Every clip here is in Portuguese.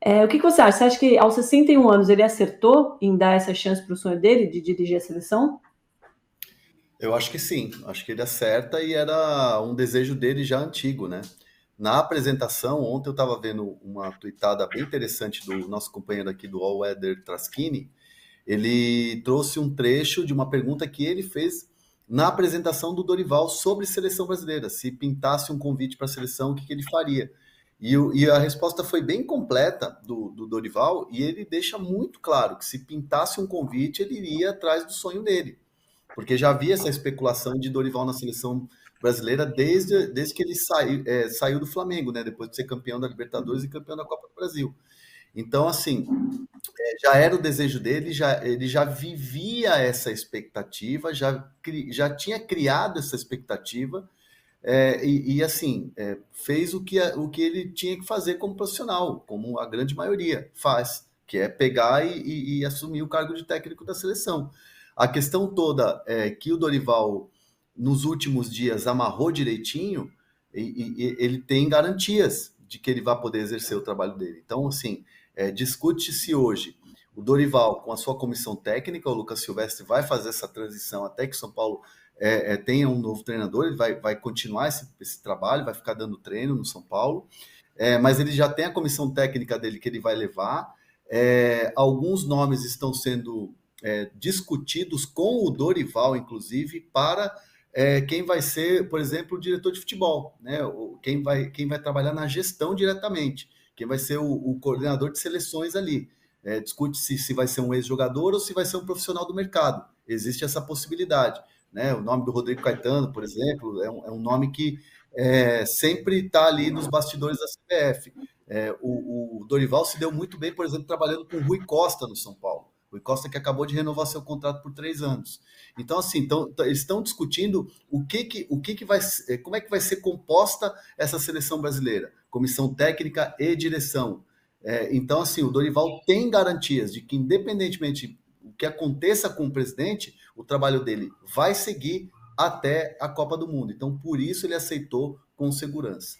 O que você acha? Você acha que aos 61 anos ele acertou em dar essa chance para o sonho dele de dirigir a seleção? Eu acho que sim, acho que ele acerta e era um desejo dele já antigo, né? Na apresentação, ontem eu estava vendo uma tuitada bem interessante do nosso companheiro aqui do All Weather Traskini. Ele trouxe um trecho de uma pergunta que ele fez na apresentação do Dorival sobre seleção brasileira. Se pintasse um convite para a seleção, o que, que ele faria? E a resposta foi bem completa do Dorival, e ele deixa muito claro que se pintasse um convite, ele iria atrás do sonho dele. Porque já havia essa especulação de Dorival na seleção brasileira desde que ele saiu do Flamengo, né? Depois de ser campeão da Libertadores e campeão da Copa do Brasil. Então, assim, já era o desejo dele, ele já vivia essa expectativa, já tinha criado essa expectativa, assim, fez o que ele tinha que fazer como profissional, como a grande maioria faz, que é pegar e assumir o cargo de técnico da seleção. A questão toda é que o Dorival, nos últimos dias, amarrou direitinho e ele tem garantias de que ele vai poder exercer o trabalho dele. Então, assim, discute-se hoje o Dorival com a sua comissão técnica, o Lucas Silvestre vai fazer essa transição até que o São Paulo tenha um novo treinador, ele vai continuar esse trabalho, vai ficar dando treino no São Paulo, mas ele já tem a comissão técnica dele que ele vai levar. Alguns nomes estão sendo discutidos com o Dorival, inclusive, para quem vai ser, por exemplo, o diretor de futebol, né? Quem vai trabalhar na gestão diretamente, quem vai ser o coordenador de seleções ali. Discute-se se vai ser um ex-jogador ou se vai ser um profissional do mercado. Existe essa possibilidade. Né? O nome do Rodrigo Caetano, por exemplo, é um nome que sempre está ali nos bastidores da CBF. O Dorival se deu muito bem, por exemplo, trabalhando com o Rui Costa no São Paulo. Rui Costa que acabou de renovar seu contrato por 3 anos. Então, assim, eles estão discutindo como é que vai ser composta essa seleção brasileira, comissão técnica e direção. Então, assim, o Dorival tem garantias de que, independentemente do que aconteça com o presidente, o trabalho dele vai seguir até a Copa do Mundo. Então, por isso ele aceitou com segurança.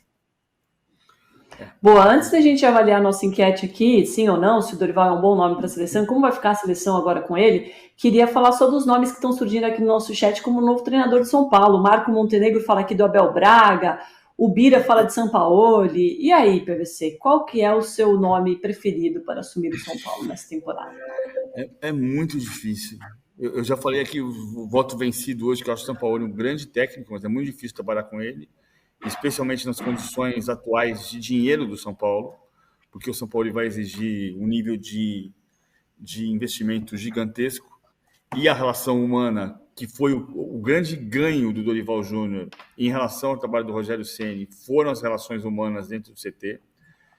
Boa, antes da gente avaliar a nossa enquete aqui, sim ou não, se o Dorival é um bom nome para a seleção, como vai ficar a seleção agora com ele, queria falar só dos nomes que estão surgindo aqui no nosso chat como novo treinador de São Paulo. O Marco Montenegro fala aqui do Abel Braga, o Bira fala de Sampaoli. E aí, PVC, qual que é o seu nome preferido para assumir o São Paulo nessa temporada? É muito difícil. Eu já falei aqui o voto vencido hoje, que eu acho o Sampaoli um grande técnico, mas é muito difícil trabalhar com ele, especialmente nas condições atuais de dinheiro do São Paulo, porque o São Paulo vai exigir um nível de investimento gigantesco, e a relação humana, que foi o grande ganho do Dorival Júnior em relação ao trabalho do Rogério Ceni, foram as relações humanas dentro do CT.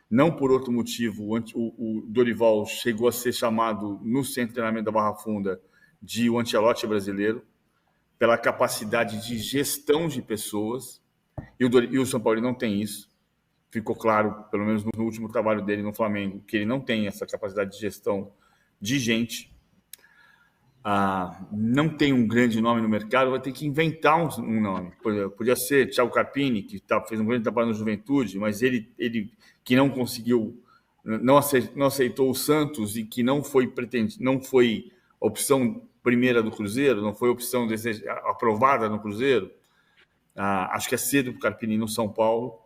Não por outro motivo, o Dorival chegou a ser chamado no centro de treinamento da Barra Funda de o Ancelotti brasileiro, pela capacidade de gestão de pessoas, e o São Paulo não tem isso. Ficou claro, pelo menos no último trabalho dele no Flamengo, que ele não tem essa capacidade de gestão de gente. Não tem um grande nome no mercado, vai ter que inventar um nome. Podia ser Thiago Carpini, que fez um grande trabalho na Juventude, mas ele que não conseguiu, não aceitou o Santos e que não foi a opção primeira do Cruzeiro, não foi a opção aprovada no Cruzeiro. Acho que é cedo para o Carpini no São Paulo.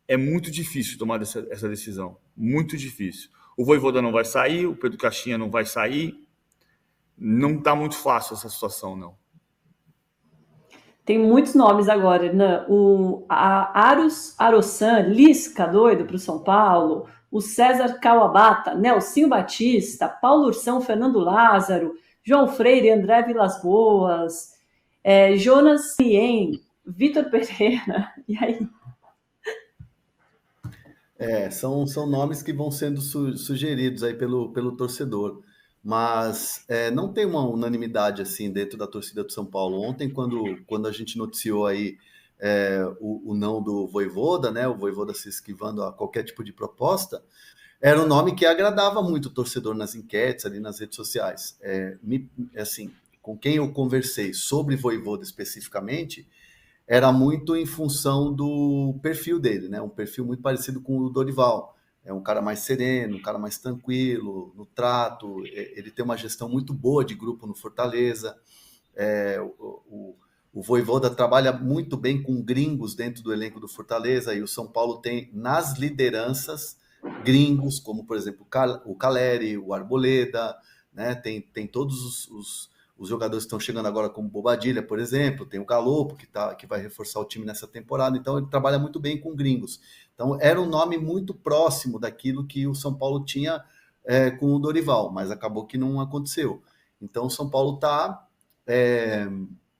É muito difícil tomar essa decisão, muito difícil. O Vojvoda não vai sair, o Pedro Caixinha não vai sair. Não está muito fácil essa situação, não. Tem muitos nomes agora, né? O Arus Arossan, Lisca, doido para o São Paulo, o César Kawabata, Nelsinho Batista, Paulo Ursão, Fernando Lázaro, João Freire, André Vilas Boas, Jonas Mien, Vitor Pereira, e aí? São nomes que vão sendo sugeridos aí pelo torcedor, mas não tem uma unanimidade assim dentro da torcida do São Paulo. Ontem, quando a gente noticiou aí o não do Vojvoda, né, o Vojvoda se esquivando a qualquer tipo de proposta, era um nome que agradava muito o torcedor nas enquetes, ali nas redes sociais. Assim, com quem eu conversei sobre Vojvoda especificamente, era muito em função do perfil dele, né? Um perfil muito parecido com o Dorival. é um cara mais sereno, um cara mais tranquilo no trato, ele tem uma gestão muito boa de grupo no Fortaleza, o Vojvoda trabalha muito bem com gringos dentro do elenco do Fortaleza, e o São Paulo tem nas lideranças gringos, como por exemplo o Caleri, o Arboleda, né? Tem todos os jogadores que estão chegando agora, como Bobadilha, por exemplo, tem o Galopo, que vai reforçar o time nessa temporada, então ele trabalha muito bem com gringos. Então era um nome muito próximo daquilo que o São Paulo tinha com o Dorival, mas acabou que não aconteceu. Então o São Paulo está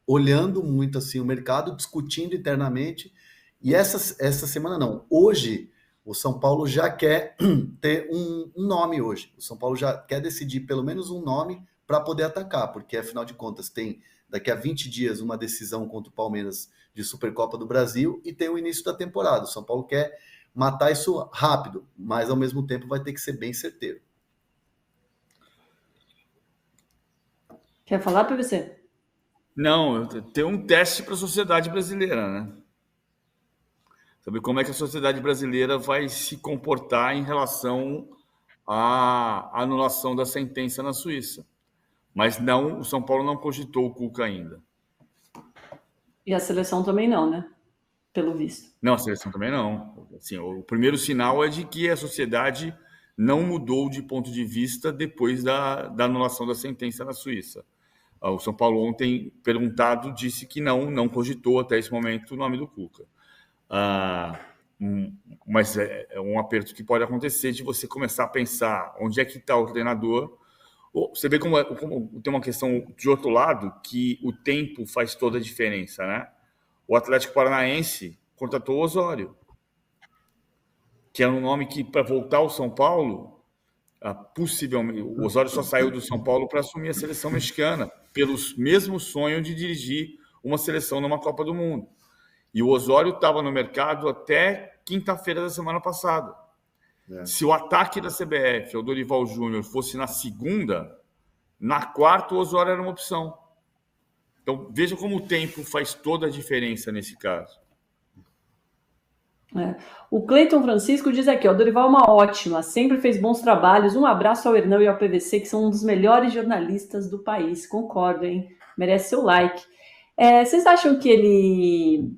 olhando muito assim o mercado, discutindo internamente, e essa semana não, hoje o São Paulo já quer ter um nome hoje. O São Paulo já quer decidir pelo menos um nome para poder atacar, porque afinal de contas tem daqui a 20 dias uma decisão contra o Palmeiras de Supercopa do Brasil e tem o início da temporada. O São Paulo quer matar isso rápido, mas ao mesmo tempo vai ter que ser bem certeiro. Quer falar, PVC? Não, tem um teste para a sociedade brasileira, né? Saber como é que a sociedade brasileira vai se comportar em relação à anulação da sentença na Suíça. Mas não, o São Paulo não cogitou o Cuca ainda. E a seleção também não, né? Pelo visto. Não, a seleção também não. Assim, o primeiro sinal é de que a sociedade não mudou de ponto de vista depois da anulação da sentença na Suíça. O São Paulo ontem, perguntado, disse que não cogitou até esse momento o nome do Cuca. Mas é um aperto que pode acontecer de você começar a pensar onde é que está o treinador. Você vê como tem uma questão de outro lado, que o tempo faz toda a diferença, né? O Atlético Paranaense contratou o Osório, que era um nome que, para voltar ao São Paulo, possivelmente, o Osório só saiu do São Paulo para assumir a seleção mexicana, pelo mesmo sonho de dirigir uma seleção numa Copa do Mundo. E o Osório estava no mercado até quinta-feira da semana passada. Se o ataque da CBF ao Dorival Júnior fosse na segunda, na quarta o Osório era uma opção. Então, veja como o tempo faz toda a diferença nesse caso. O Cleiton Francisco diz aqui, o Dorival é uma ótima, sempre fez bons trabalhos. Um abraço ao Hernão e ao PVC, que são um dos melhores jornalistas do país. Concordo, hein? Merece seu like. Vocês acham que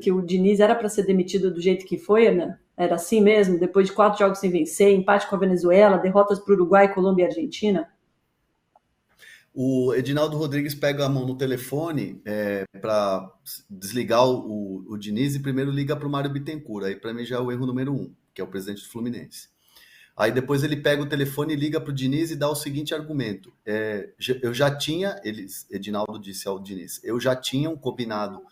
que o Diniz era para ser demitido do jeito que foi, né? Era assim mesmo? Depois de 4 jogos sem vencer, empate com a Venezuela, derrotas para o Uruguai, Colômbia e Argentina? O Edinaldo Rodrigues pega a mão no telefone para desligar o Diniz e primeiro liga para o Mário Bittencourt. Aí para mim já é o erro número 1, que é o presidente do Fluminense. Aí depois ele pega o telefone e liga para o Diniz e dá o seguinte argumento. Eu já tinha, Edinaldo disse ao Diniz, eu já tinha um combinado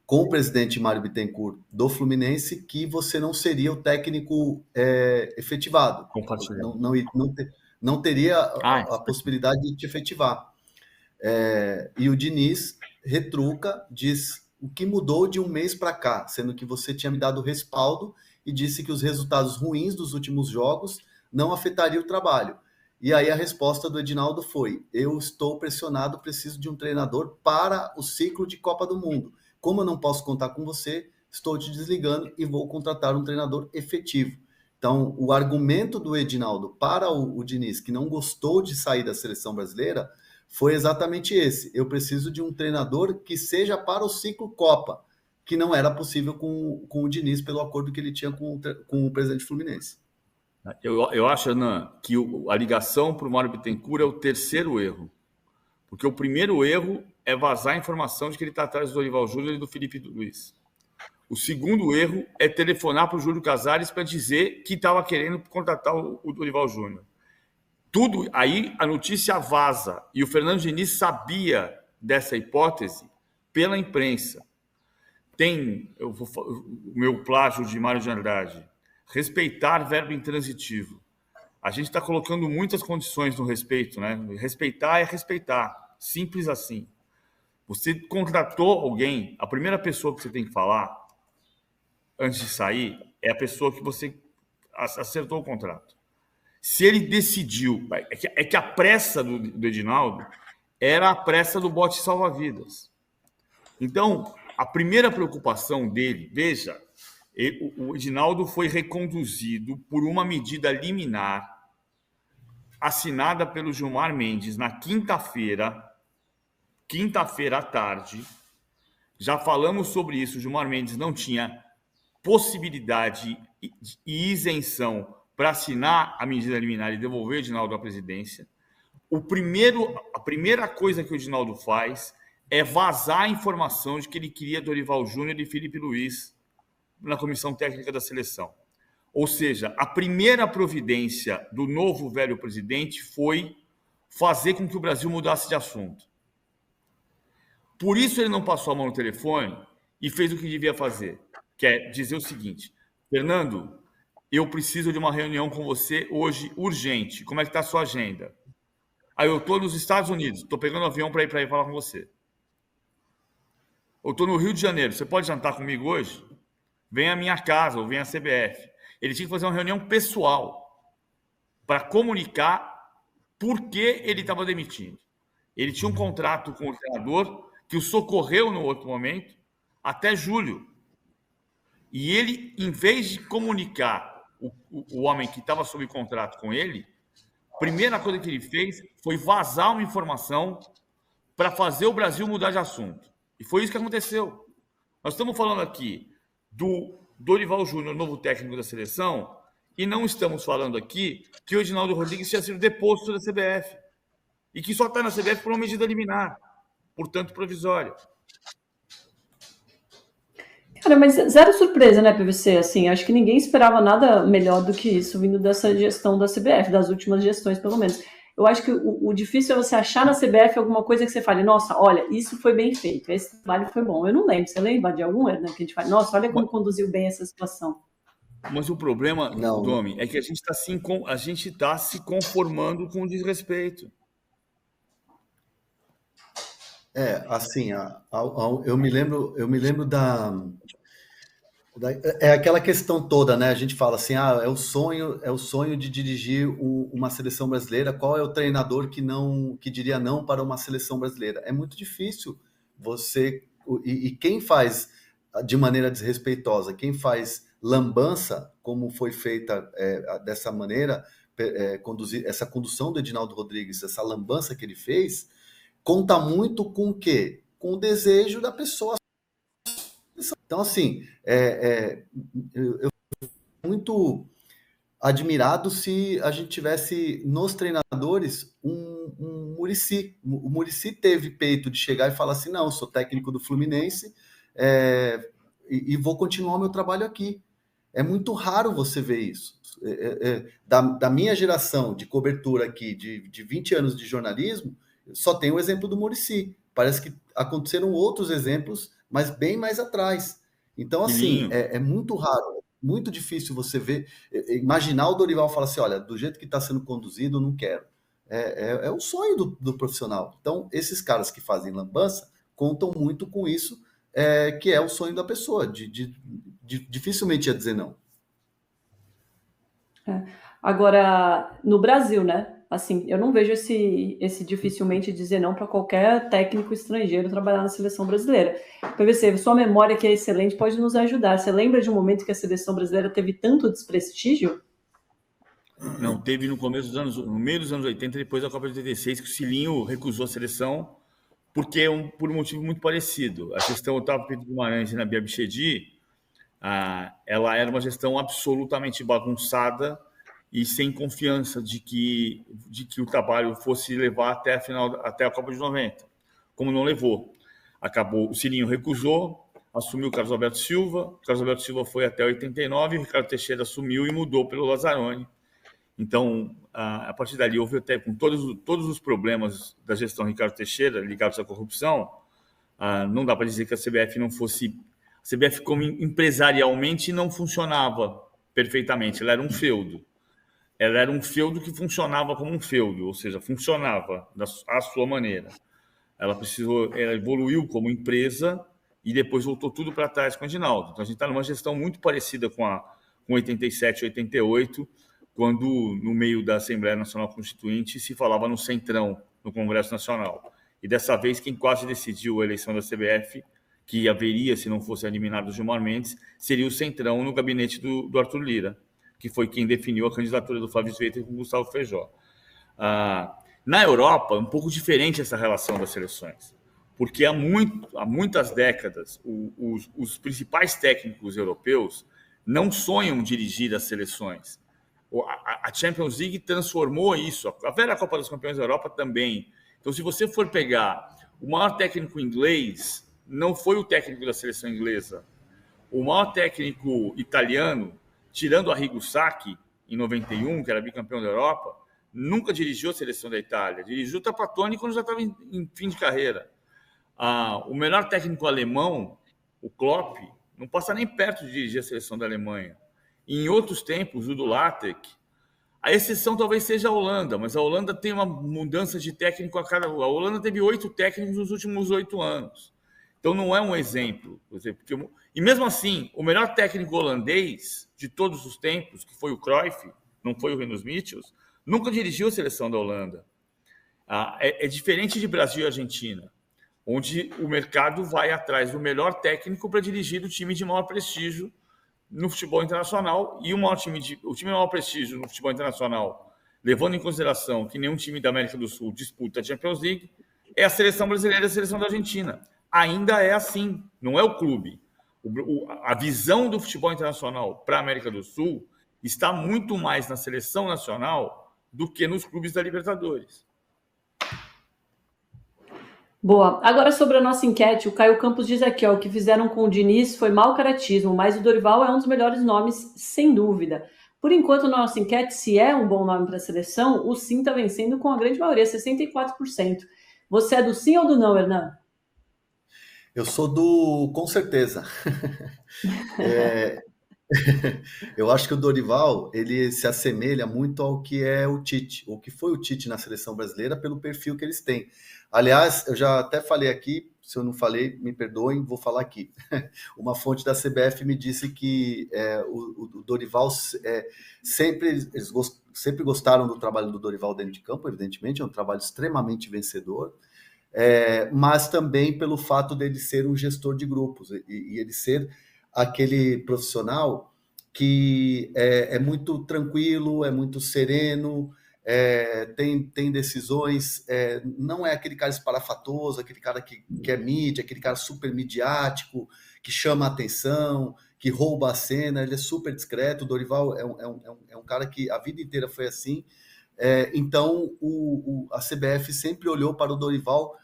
com o presidente Mário Bittencourt do Fluminense que você não seria o técnico efetivado. Não teria a possibilidade de te efetivar. E o Diniz retruca, diz o que mudou de um mês para cá, sendo que você tinha me dado respaldo e disse que os resultados ruins dos últimos jogos não afetariam o trabalho. E aí a resposta do Edinaldo foi: eu estou pressionado, preciso de um treinador para o ciclo de Copa do Mundo. Como eu não posso contar com você, estou te desligando e vou contratar um treinador efetivo. Então, o argumento do Edinaldo para o Diniz, que não gostou de sair da seleção brasileira, foi exatamente esse. Eu preciso de um treinador que seja para o ciclo Copa, que não era possível com o Diniz pelo acordo que ele tinha com o presidente Fluminense. Eu acho, Ana, que a ligação para o Mário Bittencourt é o terceiro erro. Porque o primeiro erro é vazar a informação de que ele está atrás do Dorival Júnior e do Felipe Luiz. O segundo erro é telefonar para o Júlio Casares para dizer que estava querendo contratar o Dorival Júnior. Tudo aí a notícia vaza. E o Fernando Diniz sabia dessa hipótese pela imprensa. O meu plágio de Mário de Andrade. Respeitar verbo intransitivo. A gente está colocando muitas condições no respeito, né? Respeitar é respeitar. Simples assim. Você contratou alguém, a primeira pessoa que você tem que falar antes de sair é a pessoa que você acertou o contrato. Se ele decidiu... É que a pressa do Edinaldo era a pressa do bote salva-vidas. Então, a primeira preocupação dele, veja, O Edinaldo foi reconduzido por uma medida liminar assinada pelo Gilmar Mendes na quinta-feira à tarde. Já falamos sobre isso. O Gilmar Mendes não tinha possibilidade e isenção para assinar a medida liminar e devolver o Edinaldo à presidência. A primeira coisa que o Edinaldo faz é vazar a informação de que ele queria Dorival Júnior e Felipe Luiz na comissão técnica da seleção. Ou seja, a primeira providência do novo velho presidente foi fazer com que o Brasil mudasse de assunto. Por isso ele não passou a mão no telefone e fez o que devia fazer, que é dizer o seguinte: Fernando, eu preciso de uma reunião com você hoje, urgente. Como é que está a sua agenda? Aí eu estou nos Estados Unidos, estou pegando um avião para ir falar com você. Eu estou no Rio de Janeiro, você pode jantar comigo hoje? Vem à minha casa ou vem à CBF. Ele tinha que fazer uma reunião pessoal para comunicar por que ele estava demitindo. Ele tinha um contrato com o treinador que o socorreu no outro momento até julho. E ele, em vez de comunicar o homem que estava sob contrato com ele, a primeira coisa que ele fez foi vazar uma informação para fazer o Brasil mudar de assunto. E foi isso que aconteceu. Nós estamos falando aqui do Dorival Júnior, novo técnico da seleção, e não estamos falando aqui que o Edinaldo Rodrigues tinha sido deposto da CBF e que só está na CBF por uma medida liminar, portanto provisória. Cara, mas zero surpresa, né, PVC? Assim, acho que ninguém esperava nada melhor do que isso vindo dessa gestão da CBF, das últimas gestões, pelo menos. Eu acho que o difícil é você achar na CBF alguma coisa que você fale, nossa, olha, isso foi bem feito, esse trabalho foi bom. Eu não lembro, você lembra de algum, né, que a gente fala, nossa, olha como conduziu bem essa situação. Mas o problema, Domi, é que a gente está se conformando com o desrespeito. Assim, eu me lembro é aquela questão toda, né? A gente fala assim, é o sonho de dirigir uma seleção brasileira. Qual é o treinador que diria não para uma seleção brasileira? É muito difícil e quem faz de maneira desrespeitosa, quem faz lambança, como foi feita dessa maneira, essa condução do Edinaldo Rodrigues, essa lambança que ele fez, conta muito com o quê? Com o desejo da pessoa. Então, assim, eu fico muito admirado se a gente tivesse nos treinadores um Muricy. O Muricy teve peito de chegar e falar assim, não, eu sou técnico do Fluminense e vou continuar o meu trabalho aqui. É muito raro você ver isso. Da minha geração de cobertura aqui, de 20 anos de jornalismo, só tem o exemplo do Muricy. Parece que aconteceram outros exemplos, mas bem mais atrás. Então, assim, é muito raro, muito difícil você ver, imaginar o Dorival falar assim, olha, do jeito que está sendo conduzido, eu não quero. É o sonho do profissional. Então, esses caras que fazem lambança contam muito com isso, que é o sonho da pessoa, dificilmente ia dizer não. Agora, no Brasil, né? Assim, eu não vejo esse dificilmente dizer não para qualquer técnico estrangeiro trabalhar na seleção brasileira. PVC, sua memória que é excelente pode nos ajudar. Você lembra de um momento que a seleção brasileira teve tanto desprestígio? Não, teve no meio dos anos 80, depois da Copa de 86, que o Cilinho recusou a seleção por um motivo muito parecido. A gestão Otávio Pedro Guimarães e Nabi Abichedi, ela era uma gestão absolutamente bagunçada e sem confiança de que o trabalho fosse levar até a Copa de 90, como não levou. O Cilinho recusou, assumiu o Carlos Alberto Silva, o Carlos Alberto Silva foi até 89, o Ricardo Teixeira assumiu e mudou pelo Lazzaroni. Então, a partir dali, houve até com todos os problemas da gestão Ricardo Teixeira ligados à corrupção, não dá para dizer que a CBF não fosse... A CBF, como empresarialmente, não funcionava perfeitamente, ela era um feudo. Ela era um feudo que funcionava como um feudo, ou seja, funcionava à sua maneira. Ela evoluiu como empresa e depois voltou tudo para trás com o Edinaldo. Então, a gente está numa gestão muito parecida com 87, 88, quando, no meio da Assembleia Nacional Constituinte, se falava no Centrão, no Congresso Nacional. E dessa vez, quem quase decidiu a eleição da CBF, que haveria se não fosse eliminado o Gilmar Mendes, seria o centrão no gabinete do Arthur Lira, que foi quem definiu a candidatura do Flávio Sveiter com o Gustavo Feijó. Na Europa, é um pouco diferente essa relação das seleções, porque há muitas décadas os principais técnicos europeus não sonham dirigir as seleções. A Champions League transformou isso, a velha Copa dos Campeões da Europa também. Então, se você for pegar o maior técnico inglês, não foi o técnico da seleção inglesa. O maior técnico italiano, tirando Arrigo Sacchi, em 91, que era bicampeão da Europa, nunca dirigiu a seleção da Itália. Dirigiu o Trapattoni quando já estava em fim de carreira. O melhor técnico alemão, o Klopp, não passa nem perto de dirigir a seleção da Alemanha. E em outros tempos, o do Lattek. A exceção talvez seja a Holanda, mas a Holanda tem uma mudança de técnico a cada... A Holanda teve 8 técnicos nos últimos 8 anos. Então não é um exemplo. E mesmo assim, o melhor técnico holandês de todos os tempos, que foi o Cruyff, não foi o Rinus Michels, nunca dirigiu a seleção da Holanda. É diferente de Brasil e Argentina, onde o mercado vai atrás do melhor técnico para dirigir o time de maior prestígio no futebol internacional, e o time de maior prestígio no futebol internacional, levando em consideração que nenhum time da América do Sul disputa a Champions League, é a seleção brasileira e a seleção da Argentina. Ainda é assim, não é o clube. A visão do futebol internacional para a América do Sul está muito mais na seleção nacional do que nos clubes da Libertadores. Boa. Agora, sobre a nossa enquete, o Caio Campos diz aqui, ó, o que fizeram com o Diniz foi mau caratismo, mas o Dorival é um dos melhores nomes, sem dúvida. Por enquanto, na nossa enquete, se é um bom nome para a seleção, o sim está vencendo com a grande maioria, 64%. Você é do sim ou do não, Hernan? Eu sou do com certeza. Eu acho que o Dorival, ele se assemelha muito ao que é o Tite, ou que foi o Tite na seleção brasileira, pelo perfil que eles têm. Aliás, eu já até falei aqui, se eu não falei, me perdoem, vou falar aqui. Uma fonte da CBF me disse que o Dorival, eles sempre gostaram do trabalho do Dorival dentro de campo, evidentemente, é um trabalho extremamente vencedor, mas também pelo fato dele ser um gestor de grupos, e ele ser aquele profissional que é muito tranquilo, é muito sereno, tem decisões, não é aquele cara espalhafatoso, aquele cara que é mídia, aquele cara super midiático, que chama a atenção, que rouba a cena, ele é super discreto. O Dorival é um cara que a vida inteira foi assim. Então, a CBF sempre olhou para o Dorival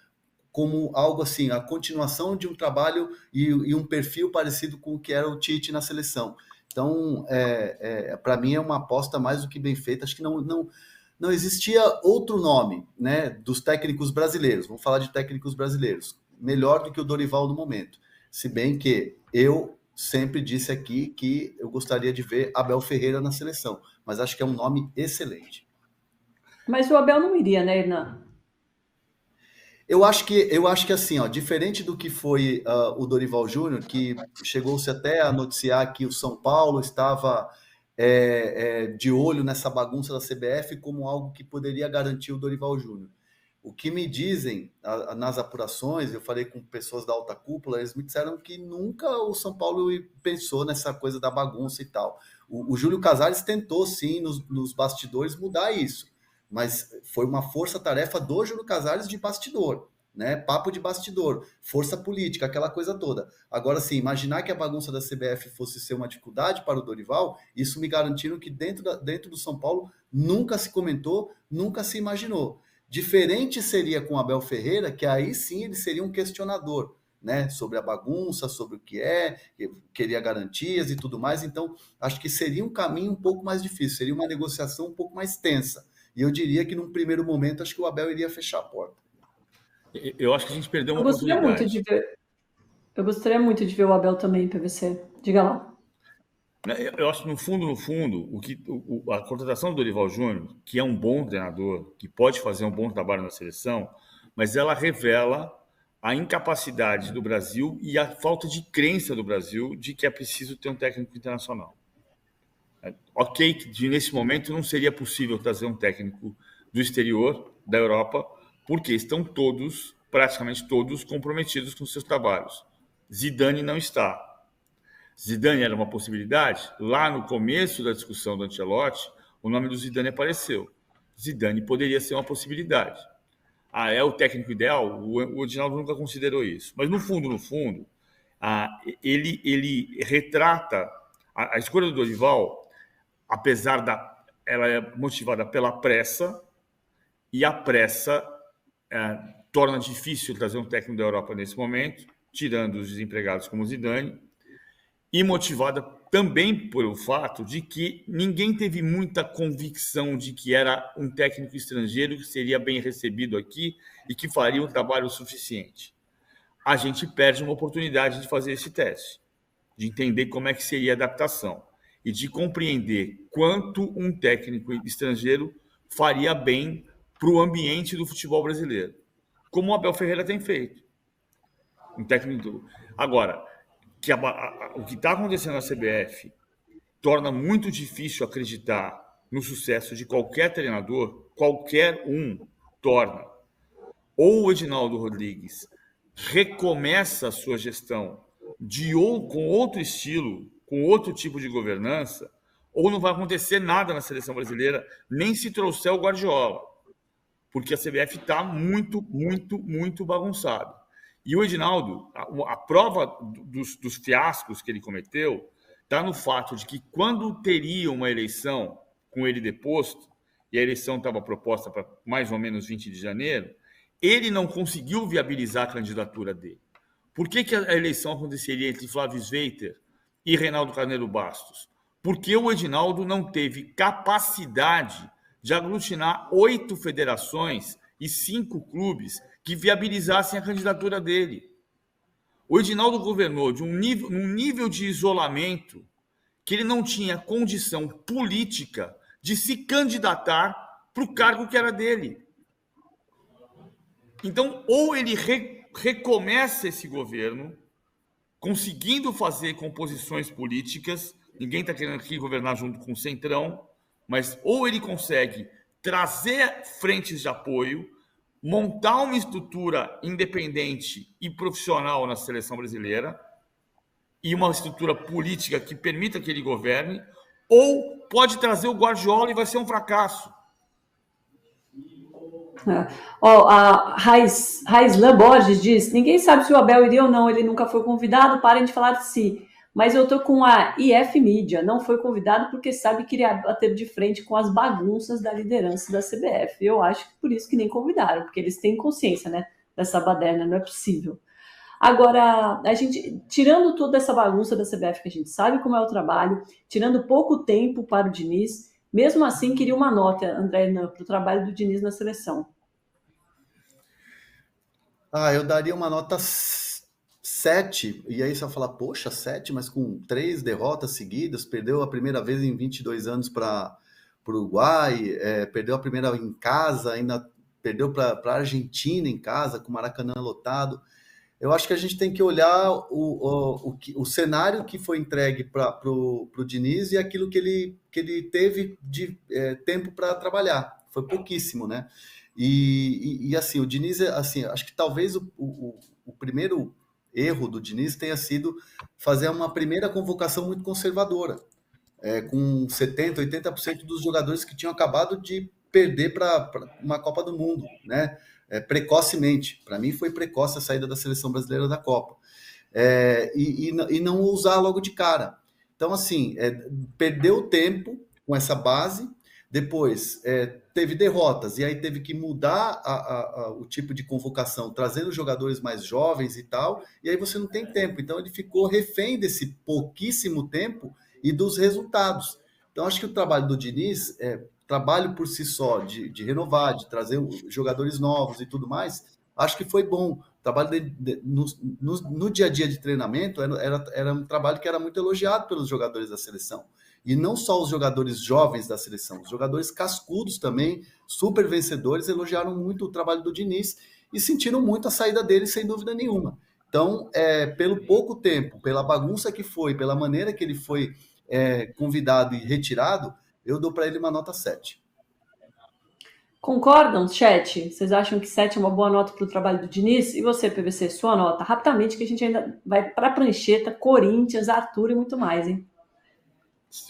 como algo assim, a continuação de um trabalho e um perfil parecido com o que era o Tite na seleção. Então, para mim, é uma aposta mais do que bem feita. Acho que não existia outro nome, né, dos técnicos brasileiros, vamos falar de técnicos brasileiros, melhor do que o Dorival no momento. Se bem que eu sempre disse aqui que eu gostaria de ver Abel Ferreira na seleção, mas acho que é um nome excelente. Mas o Abel não iria, né, Hernan? Eu acho que assim, ó, diferente do que foi o Dorival Júnior, que chegou-se até a noticiar que o São Paulo estava de olho nessa bagunça da CBF como algo que poderia garantir o Dorival Júnior. O que me dizem nas apurações, eu falei com pessoas da alta cúpula, eles me disseram que nunca o São Paulo pensou nessa coisa da bagunça e tal. O Júlio Casares tentou, sim, nos bastidores mudar isso, mas foi uma força-tarefa do Júlio Casares de bastidor, né? Papo de bastidor, força política, aquela coisa toda. Agora, sim, imaginar que a bagunça da CBF fosse ser uma dificuldade para o Dorival, isso me garantiram que dentro do São Paulo nunca se comentou, nunca se imaginou. Diferente seria com Abel Ferreira, que aí sim ele seria um questionador, né, sobre a bagunça, sobre o que queria garantias e tudo mais. Então, acho que seria um caminho um pouco mais difícil, seria uma negociação um pouco mais tensa. E eu diria que num primeiro momento, acho que o Abel iria fechar a porta. Eu acho que a gente perdeu uma oportunidade. Eu gostaria muito de ver o Abel também, PVC. Diga lá. Eu acho que, no fundo, a contratação do Dorival Júnior, que é um bom treinador, que pode fazer um bom trabalho na seleção, mas ela revela a incapacidade do Brasil e a falta de crença do Brasil de que é preciso ter um técnico internacional. Ok, que nesse momento não seria possível trazer um técnico do exterior, da Europa, porque estão praticamente todos, comprometidos com seus trabalhos. Zidane não está. Zidane era uma possibilidade? Lá no começo da discussão do Ancelotti, o nome do Zidane apareceu. Zidane poderia ser uma possibilidade. É o técnico ideal? O Edinaldo nunca considerou isso. Mas no fundo, ele retrata a escolha do Dorival, apesar ela é motivada pela pressa, e a pressa torna difícil trazer um técnico da Europa nesse momento, tirando os desempregados como Zidane, e motivada também pelo fato de que ninguém teve muita convicção de que era um técnico estrangeiro que seria bem recebido aqui e que faria um trabalho suficiente. A gente perde uma oportunidade de fazer esse teste, de entender como é que seria a adaptação e de compreender quanto um técnico estrangeiro faria bem para o ambiente do futebol brasileiro, como o Abel Ferreira tem feito. Um técnico. Agora, o que está acontecendo na CBF torna muito difícil acreditar no sucesso de qualquer treinador, qualquer um torna. Ou o Edinaldo Rodrigues recomeça a sua gestão com outro estilo, com outro tipo de governança, ou não vai acontecer nada na seleção brasileira, nem se trouxer o Guardiola, porque a CBF está muito, muito, muito bagunçada. E o Edinaldo, a prova dos fiascos que ele cometeu está no fato de que quando teria uma eleição com ele deposto, e a eleição estava proposta para mais ou menos 20 de janeiro, ele não conseguiu viabilizar a candidatura dele. Por que a eleição aconteceria entre Flávio Sveiter e Reinaldo Carneiro Bastos? Porque o Edinaldo não teve capacidade de aglutinar 8 federações e 5 clubes que viabilizassem a candidatura dele. O Edinaldo governou num nível de isolamento que ele não tinha condição política de se candidatar para o cargo que era dele. Então, ou ele recomeça esse governo, conseguindo fazer composições políticas, ninguém está querendo aqui governar junto com o Centrão, mas ou ele consegue trazer frentes de apoio, montar uma estrutura independente e profissional na seleção brasileira e uma estrutura política que permita que ele governe, ou pode trazer o Guardiola e vai ser um fracasso. A Raislan Borges diz: ninguém sabe se o Abel iria ou não, ele nunca foi convidado, parem de falar de si. Mas eu tô com a IF Mídia, não foi convidado porque sabe que iria bater de frente com as bagunças da liderança da CBF. Eu acho que por isso que nem convidaram, porque eles têm consciência, né, dessa baderna, não é possível. Agora, a gente, tirando toda essa bagunça da CBF, que a gente sabe como é o trabalho, tirando pouco tempo para o Diniz, mesmo assim, queria uma nota, André Hernan, para o trabalho do Diniz na seleção. Eu daria uma nota 7, e aí você vai falar, poxa, 7, mas com 3 derrotas seguidas, perdeu a primeira vez em 22 anos para o Uruguai, perdeu a primeira em casa, ainda perdeu para a Argentina em casa, com o Maracanã lotado. Eu acho que a gente tem que olhar o cenário que foi entregue para o Diniz e aquilo que ele teve de tempo para trabalhar. Foi pouquíssimo, né? E assim, o Diniz, assim, acho que talvez o primeiro erro do Diniz tenha sido fazer uma primeira convocação muito conservadora, com 70%, 80% dos jogadores que tinham acabado de perder para uma Copa do Mundo, né? Precocemente. Para mim foi precoce a saída da seleção brasileira da Copa. E não usar logo de cara. Então, assim, perdeu tempo com essa base, depois teve derrotas, e aí teve que mudar o tipo de convocação, trazendo jogadores mais jovens e tal, e aí você não tem tempo. Então ele ficou refém desse pouquíssimo tempo e dos resultados. Então acho que o trabalho do Diniz, trabalho por si só, de renovar, de trazer jogadores novos e tudo mais, acho que foi bom. O trabalho no dia a dia de treinamento era um trabalho que era muito elogiado pelos jogadores da seleção. E não só os jogadores jovens da seleção, os jogadores cascudos também, super vencedores, elogiaram muito o trabalho do Diniz e sentiram muito a saída dele, sem dúvida nenhuma. Então, pelo pouco tempo, pela bagunça que foi, pela maneira que ele foi convidado e retirado, eu dou para ele uma nota 7. Concordam, chat? Vocês acham que 7 é uma boa nota para o trabalho do Diniz? E você, PVC, sua nota? Rapidamente, que a gente ainda vai para a prancheta, Corinthians, Arthur e muito mais, hein?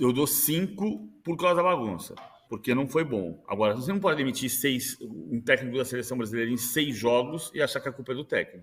Eu dou 5 por causa da bagunça, porque não foi bom. Agora, você não pode demitir um técnico da seleção brasileira em 6 jogos e achar que a culpa é do técnico.